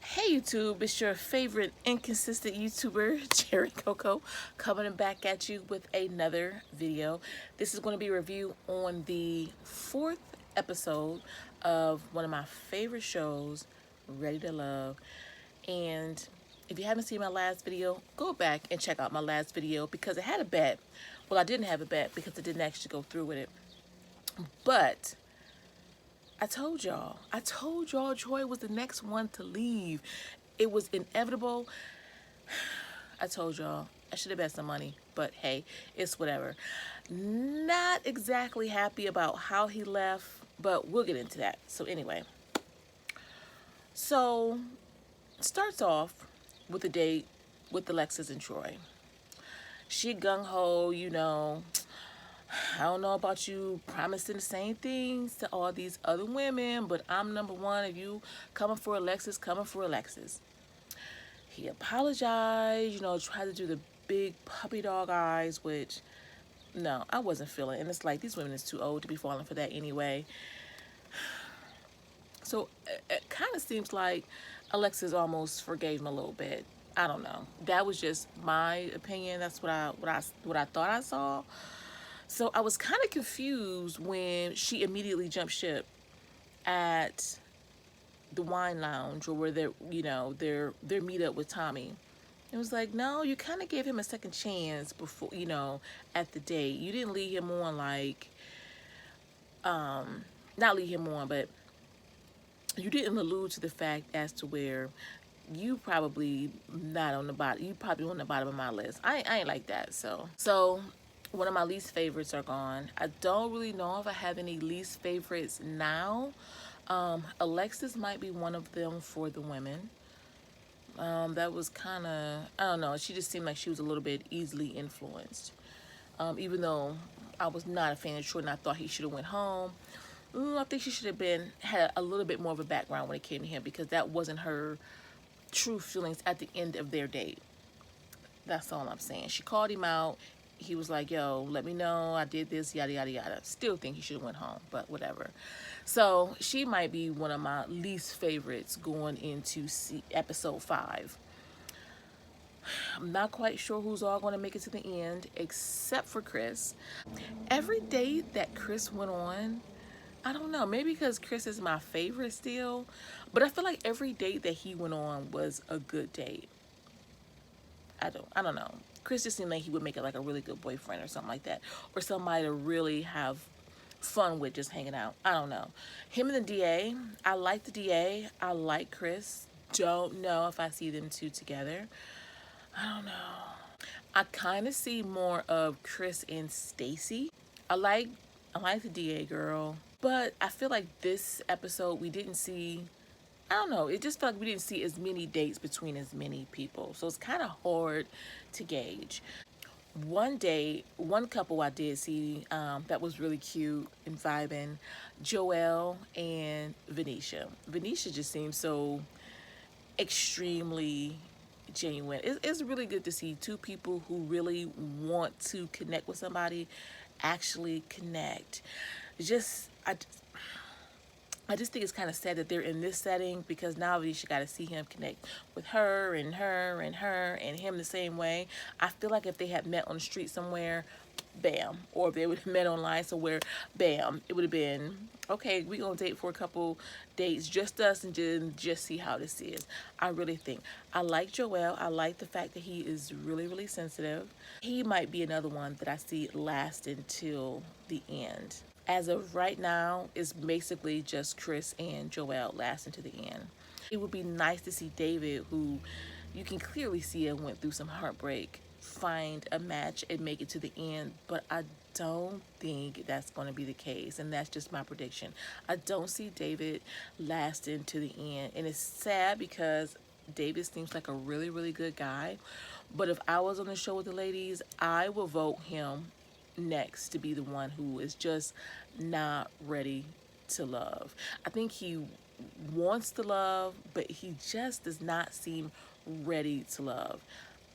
Hey YouTube, it's your favorite inconsistent YouTuber, Cherry Coco, coming back at you with another video. This is going to be a review on the fourth episode of one of my favorite shows, Ready to Love. And if you haven't seen my last video, go back and check out my last video because it had a bet. Well, I didn't have a bet because I didn't actually go through with it. But I told y'all Joy was the next one to leave. It was inevitable. I told y'all I should have bet some money, but hey, it's whatever. Not exactly happy about how he left, but we'll get into that. So anyway, so starts off with a date with Alexis and Troy. She gung-ho, I don't know about you promising the same things to all these other women, but I'm number one. If you coming for Alexis, coming for Alexis. He apologized, tried to do the big puppy dog eyes, which, no, I wasn't feeling. And it's like, these women is too old to be falling for that anyway. So it kind of seems like Alexis almost forgave him a little bit. I don't know. That was just my opinion. That's what I thought I saw. So I was kind of confused when she immediately jumped ship at the wine lounge or where their meetup with Tommy. It was like, no, you kind of gave him a second chance before, at the date. You didn't lead him on not lead him on, but you didn't allude to the fact as to where you probably not on the bottom. You probably on the bottom of my list. I ain't like that. So one of my least favorites are gone. I don't really know if I have any least favorites now. Alexis might be one of them for the women. That was kind of, I don't know, she just seemed like she was a little bit easily influenced. Even though I was not a fan of Troy and I thought he should have went home. I think she should have had a little bit more of a background when it came to him because that wasn't her true feelings at the end of their date. That's all I'm saying. She called him out. He was like, yo, let me know I did this, yada, yada, yada. Still think he should have went home, but whatever. So she might be one of my least favorites going into episode 5. I'm not quite sure who's all going to make it to the end except for Chris. Every date that Chris went on, I don't know, maybe because Chris is my favorite still, but I feel like every date that he went on was a good date. I don't know. Chris just seemed like he would make it like a really good boyfriend or something like that, or somebody to really have fun with just hanging out. I don't know. Him and the DA, I like the DA. I like Chris. Don't know if I see them two together. I don't know. I kind of see more of Chris and Stacy. I like the DA girl, but I feel like this episode we didn't see. I don't know. It just felt like we didn't see as many dates between as many people, so it's kind of hard to gauge. One couple I did see that was really cute and vibing, Joelle and Venetia. Venetia just seems so extremely genuine. It's really good to see two people who really want to connect with somebody actually connect. I just think it's kind of sad that they're in this setting because now you got to see him connect with her and her and her and him the same way. I feel like if they had met on the street somewhere, bam, or if they would have met online somewhere, bam, it would have been, okay, we gonna date for a couple dates, just us, and just see how this is. I really think. I like Joel. I like the fact that he is really, really sensitive. He might be another one that I see last until the end. As of right now, it's basically just Chris and Joel lasting to the end. It would be nice to see David, who you can clearly see it went through some heartbreak, find a match and make it to the end, but I don't think that's going to be the case, and that's just my prediction. I don't see David lasting to the end, and it's sad because David seems like a really, really good guy, but if I was on the show with the ladies, I would vote him next to be the one who is just not ready to love. I think he wants to love, but he just does not seem ready to love.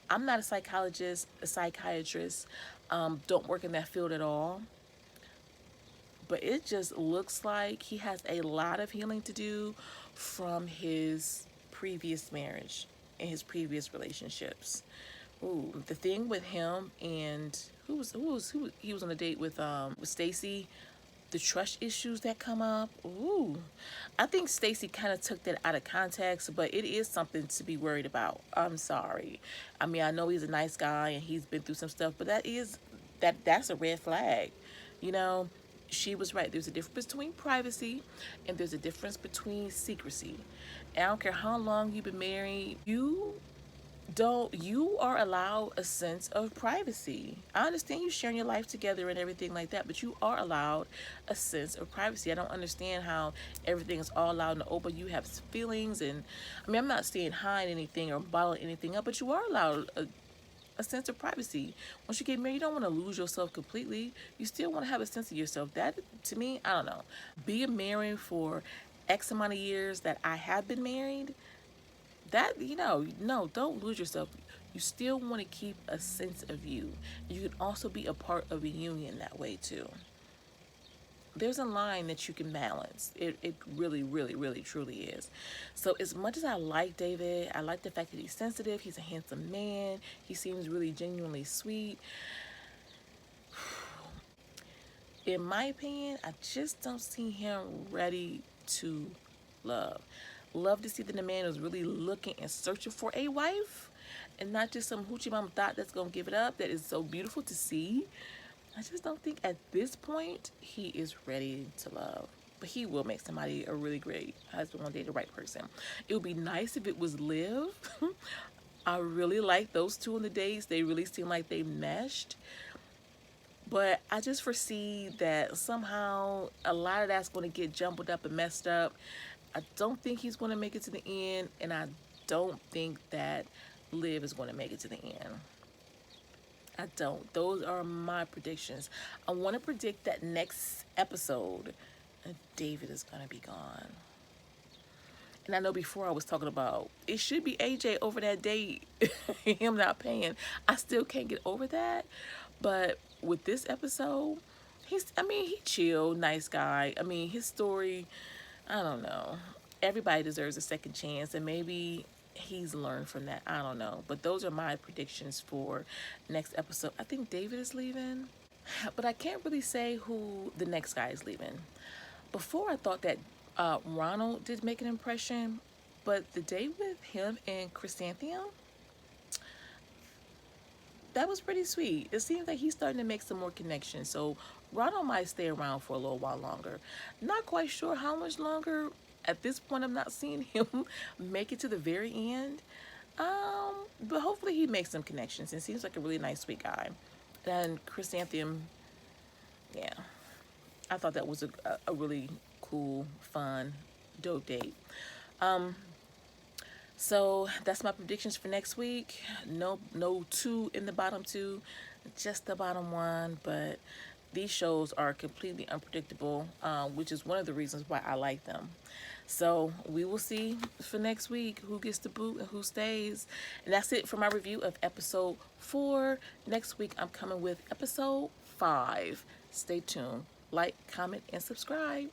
I'm not a psychologist, a psychiatrist, don't work in that field at all, but it just looks like he has a lot of healing to do from his previous marriage and his previous relationships. Ooh, the thing with him and who he was on a date with Stacy, the trust issues that come up. Ooh, I think Stacy kind of took that out of context, but it is something to be worried about. I'm sorry. I mean, I know he's a nice guy and he's been through some stuff, but that's a red flag. You know, she was right. There's a difference between privacy and there's a difference between secrecy. And I don't care how long you've been married, you are allowed a sense of privacy. I understand you sharing your life together and everything like that, but you are allowed a sense of privacy. I don't understand how everything is all out in the open. You have feelings, and I mean, I'm not saying hide anything or bottle anything up, but you are allowed a sense of privacy. Once you get married, you don't want to lose yourself completely. You still want to have a sense of yourself. That, to me, I don't know. Being married for X amount of years that I have been married, that, no, don't lose yourself. You still want to keep a sense of you. You can also be a part of a union that way too. There's a line that you can balance. It really, really, really, truly is. So as much as I like David, I like the fact that he's sensitive. He's a handsome man. He seems really genuinely sweet. In my opinion, I just don't see him ready to love. Love to see that the man is really looking and searching for a wife and not just some hoochie mama thought that's gonna give it up. That is so beautiful to see. I just don't think at this point he is ready to love. But he will make somebody a really great husband one day, the right person. It would be nice if it was Liv. I really like those two on the dates. They really seem like they meshed. But I just foresee that somehow a lot of that's going to get jumbled up and messed up. I don't think he's going to make it to the end, and I don't think that Liv is going to make it to the end. I don't. Those are my predictions. I want to predict that next episode, David is going to be gone. And I know before I was talking about it should be AJ over that date, him not paying. I still can't get over that. But with this episode, he chill, nice guy. I mean, his story, I don't know. Everybody deserves a second chance, and maybe he's learned from that. I don't know. But those are my predictions for next episode. I think David is leaving, but I can't really say who the next guy is leaving. Before I thought that Ronald did make an impression, but the date with him and Chrysanthemum, that was pretty sweet. It seems like he's starting to make some more connections. So Ronald might stay around for a little while longer. Not quite sure how much longer. At this point, I'm not seeing him make it to the very end. But hopefully he makes some connections and seems like a really nice, sweet guy. And Chrysanthemum, yeah, I thought that was a really cool, fun, dope date. So that's my predictions for next week. No two in the bottom two, just the bottom one. But these shows are completely unpredictable, which is one of the reasons why I like them. So we will see for next week who gets the boot and who stays. And that's it for my review of episode 4. Next week I'm coming with episode 5. Stay tuned. Like, comment, and subscribe.